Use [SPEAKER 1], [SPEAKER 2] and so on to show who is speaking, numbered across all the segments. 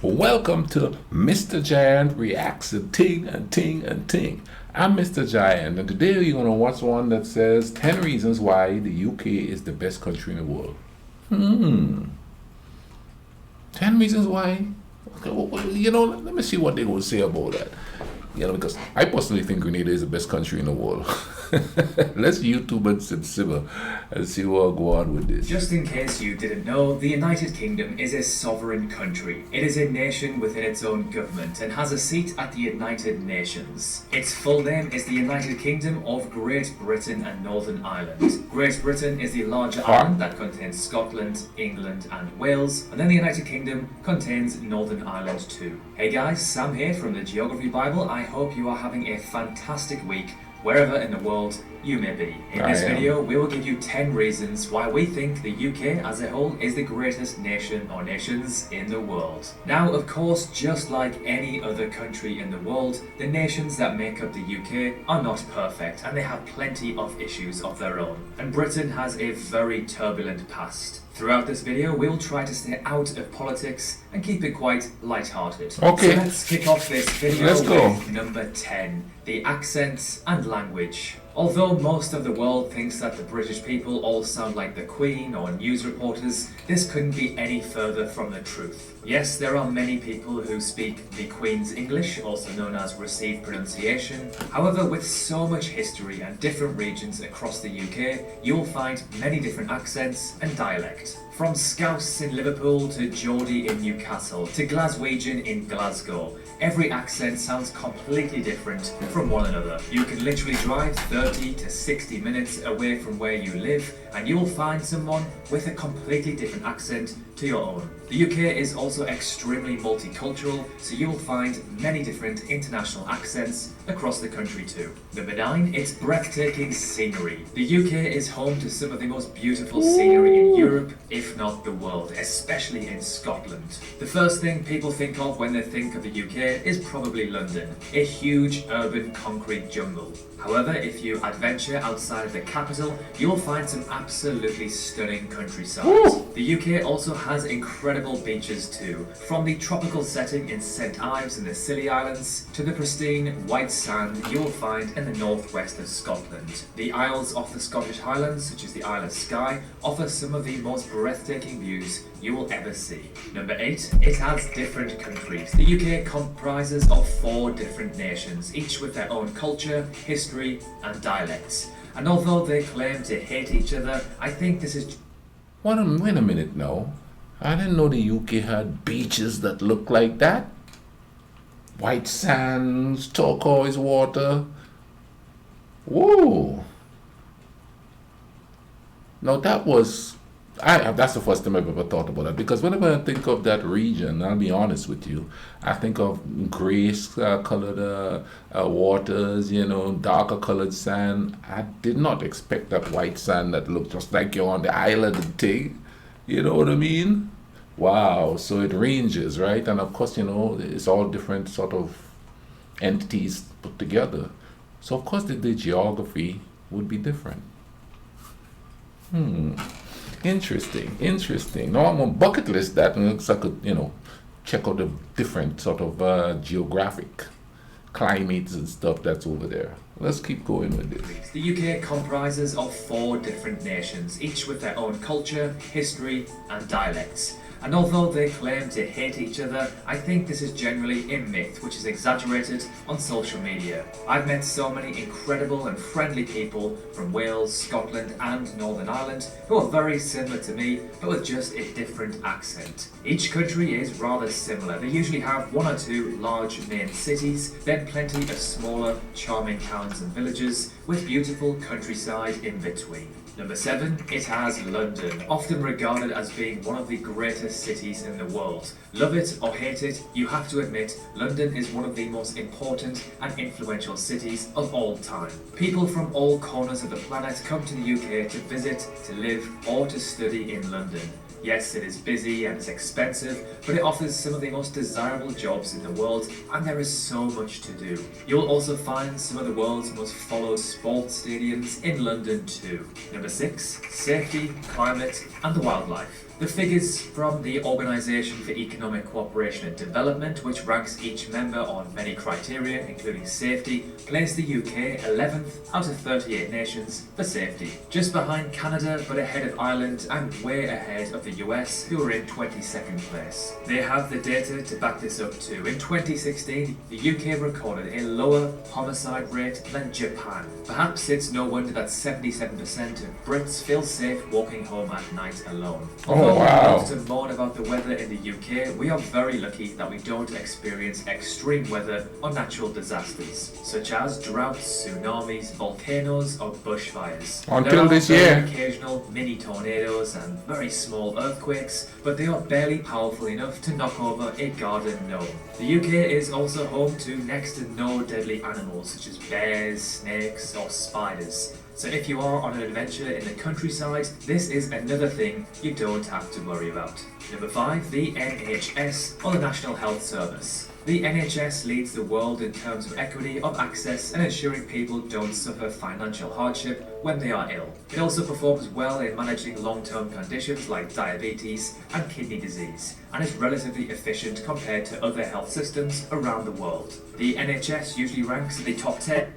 [SPEAKER 1] Welcome to Mr. Giant Reacts to Ting and Ting and Ting. I'm Mr. Giant, and today we're going to watch one that says 10 reasons why the UK is the best country in the world. 10 reasons why? Okay, let me see what they will say about that. Because I personally think Grenada is the best country in the world. Let's YouTube and simmer and see what will go on with this.
[SPEAKER 2] Just in case you didn't know, the United Kingdom is a sovereign country. It is a nation within its own government and has a seat at the United Nations. Its full name is the United Kingdom of Great Britain and Northern Ireland. Great Britain is the larger island that contains Scotland, England and Wales, and then the United Kingdom contains Northern Ireland too. Hey guys, Sam here from the Geography Bible. I hope you are having a fantastic week wherever in the world you may be. In this video, we will give you 10 reasons why we think the UK as a whole is the greatest nation or nations in the world. Now, of course, just like any other country in the world, the nations that make up the UK are not perfect and they have plenty of issues of their own. And Britain has a very turbulent past. Throughout this video, we'll try to stay out of politics and keep it quite light-hearted.
[SPEAKER 1] Okay.
[SPEAKER 2] So let's kick off this video
[SPEAKER 1] with
[SPEAKER 2] number 10, the accents and language. Although most of the world thinks that the British people all sound like the Queen or news reporters, this couldn't be any further from the truth. Yes, there are many people who speak the Queen's English, also known as received pronunciation. However, with so much history and different regions across the UK, you will find many different accents and dialects. From Scouse in Liverpool to Geordie in Newcastle to Glaswegian in Glasgow, every accent sounds completely different from one another. You can literally drive 30 to 60 minutes away from where you live and you will find someone with a completely different accent to your own. The UK is also extremely multicultural, so you will find many different international accents across the country too. Number 9, it's breathtaking scenery. The UK is home to some of the most beautiful scenery in Europe, if not the world, especially in Scotland. The first thing people think of when they think of the UK is probably London, a huge urban concrete jungle. However, if you adventure outside of the capital, you'll find some absolutely stunning countryside. The UK also has incredible beaches too, from the tropical setting in St Ives in the Scilly Islands to the pristine white sand you'll find in the northwest of Scotland. The Isles off the Scottish Highlands, such as the Isle of Skye, offer some of the most breathtaking views you will ever see. Number 8, it has different countries. The UK comprises of 4 different nations, each with their own culture, history and dialects. And although they claim to hate each other, I think this is...
[SPEAKER 1] Wait a minute now. I didn't know the UK had beaches that look like that. White sands, turquoise water. Whoa. Now that's the first time I've ever thought about that, because whenever I think of that region, I'll be honest with you, I think of colored waters, darker colored sand. I did not expect that white sand that looked just like you're on the island and thing. You know what I mean? Wow. So it ranges, right? And of course, it's all different sort of entities put together. So of course the geography would be different. Interesting. Now I'm on bucket list that, so I could, check out the different sort of geographic climates and stuff that's over there. Let's keep going with this.
[SPEAKER 2] The UK comprises of 4 different nations, each with their own culture, history and dialects. And although they claim to hate each other, I think this is generally a myth which is exaggerated on social media. I've met so many incredible and friendly people from Wales, Scotland and Northern Ireland who are very similar to me, but with just a different accent. Each country is rather similar. They usually have 1 or 2 large main cities, then plenty of smaller, charming towns and villages with beautiful countryside in between. Number 7, it has London, often regarded as being one of the greatest cities in the world. Love it or hate it, you have to admit London is one of the most important and influential cities of all time. People from all corners of the planet come to the UK to visit, to live or to study in London. Yes, it is busy and it's expensive, but it offers some of the most desirable jobs in the world and there is so much to do. You'll also find some of the world's most followed sports stadiums in London too. Number 6, safety, climate and the wildlife. The figures from the Organisation for Economic Cooperation and Development, which ranks each member on many criteria, including safety, place the UK 11th out of 38 nations for safety. Just behind Canada, but ahead of Ireland and way ahead of the US, who are in 22nd place. They have the data to back this up too. In 2016, the UK recorded a lower homicide rate than Japan. Perhaps it's no wonder that 77% of Brits feel safe walking home at night alone.
[SPEAKER 1] Oh, wow.
[SPEAKER 2] We love to moan about the weather in the UK, we are very lucky that we don't experience extreme weather or natural disasters, such as droughts, tsunamis, volcanoes, or bushfires.
[SPEAKER 1] Until this
[SPEAKER 2] There
[SPEAKER 1] year.
[SPEAKER 2] are occasional mini tornadoes and very small earthquakes, but they are barely powerful enough to knock over a garden gnome. The UK is also home to next to no deadly animals such as bears, snakes, or spiders. So if you are on an adventure in the countryside, this is another thing you don't have to worry about. Number 5, the NHS, or the National Health Service. The NHS leads the world in terms of equity of access and ensuring people don't suffer financial hardship when they are ill. It also performs well in managing long-term conditions like diabetes and kidney disease, and is relatively efficient compared to other health systems around the world. The NHS usually ranks in the top 10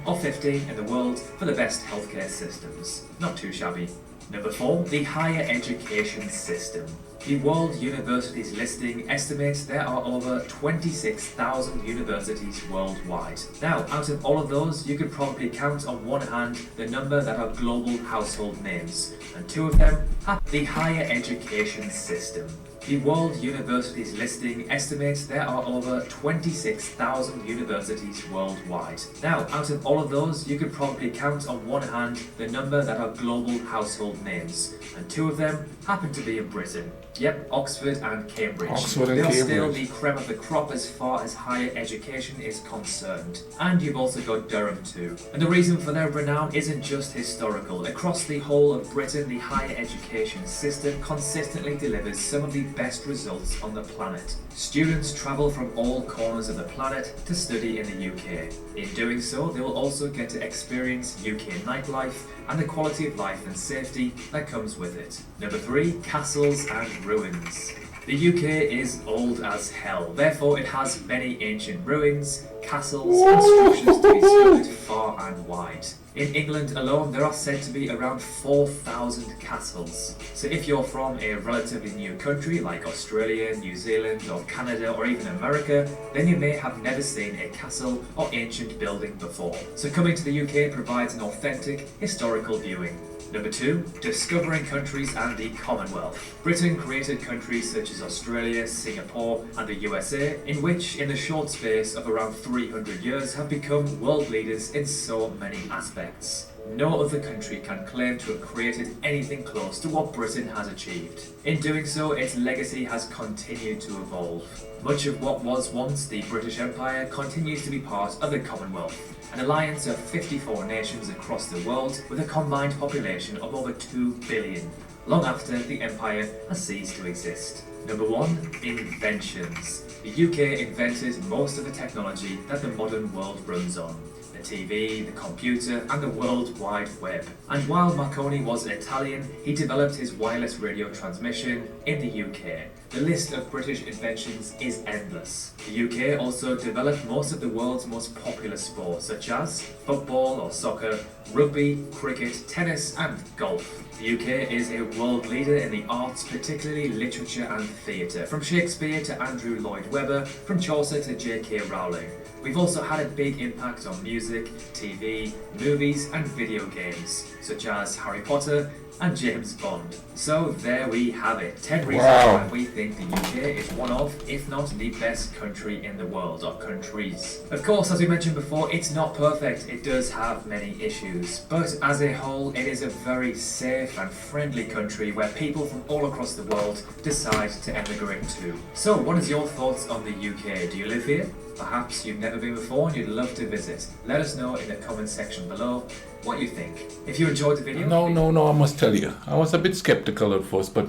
[SPEAKER 2] or 15 in the world for the best healthcare systems. Not too shabby. Number 4, the higher education system. The World Universities listing estimates there are over 26,000 universities worldwide. Now, out of all of those, you could probably count on one hand the number that are global household names, and two of them have the higher education system. The World Universities listing estimates there are over 26,000 universities worldwide. Now, out of all of those, you could probably count on one hand the number that are global household names, and two of them happen to be in Britain. Yep, Oxford and Cambridge.
[SPEAKER 1] Oxford and
[SPEAKER 2] They're
[SPEAKER 1] Cambridge.
[SPEAKER 2] still the creme of the crop as far as higher education is concerned. And you've also got Durham too. And the reason for their renown isn't just historical. Across the whole of Britain, the higher education system consistently delivers some of the best results on the planet. Students travel from all corners of the planet to study in the UK. In doing so, they will also get to experience UK nightlife and the quality of life and safety that comes with it. Number 3, castles and ruins. The UK is old as hell, therefore it has many ancient ruins, castles and structures to be scattered far and wide. In England alone, there are said to be around 4,000 castles. So if you're from a relatively new country like Australia, New Zealand, or Canada, or even America, then you may have never seen a castle or ancient building before. So coming to the UK provides an authentic, historical viewing. Number 2, discovering countries and the Commonwealth. Britain created countries such as Australia, Singapore, and the USA, in which, in the short space of around 300 years, have become world leaders in so many aspects. No other country can claim to have created anything close to what Britain has achieved. In doing so, its legacy has continued to evolve. Much of what was once the British Empire continues to be part of the Commonwealth, an alliance of 54 nations across the world with a combined population of over 2 billion, long after the empire has ceased to exist. Number 1, inventions. The UK invented most of the technology that the modern world runs on. The TV, the computer, and the World Wide Web. And while Marconi was Italian, he developed his wireless radio transmission in the UK. The list of British inventions is endless. The UK also developed most of the world's most popular sports, such as football or soccer, rugby, cricket, tennis, and golf. The UK is a world leader in the arts, particularly literature and theatre, from Shakespeare to Andrew Lloyd Webber, from Chaucer to J.K. Rowling. We've also had a big impact on music, TV, movies, and video games, such as Harry Potter and James Bond. So there we have it. 10 reasons why we think the UK is one of, if not the best country in the world, or countries. Of course, as we mentioned before, it's not perfect. It does have many issues. But as a whole, it is a very safe and friendly country where people from all across the world decide to emigrate to. So what is your thoughts on the UK? Do you live here? Perhaps you've never been before and you'd love to visit. Let us know in the comment section below what you think. If you enjoyed the video...
[SPEAKER 1] No, I must tell you. I was a bit skeptical at first, but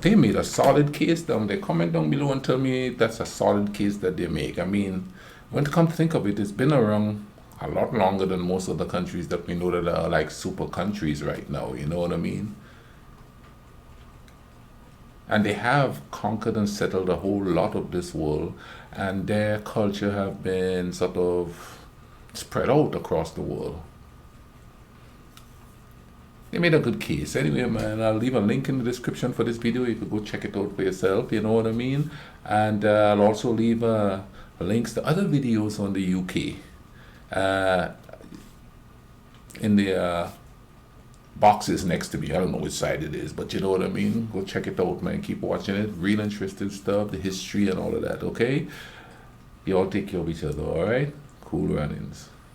[SPEAKER 1] they made a solid case down there. Comment down below and tell me that's a solid case that they make. I mean, when to come to think of it, it's been around a lot longer than most of the countries that we know that are like super countries right now. You know what I mean? And they have conquered and settled a whole lot of this world, and their culture have been sort of spread out across the world. They made a good case. Anyway, man, I'll leave a link in the description for this video. You can go check it out for yourself. You know what I mean? And I'll also leave links to other videos on the UK in the boxes next to me. I don't know which side it is, but you know what I mean? Go check it out, man. Keep watching it. Real interesting stuff, the history and all of that, okay? You all take care of each other, all right? Cool runnings.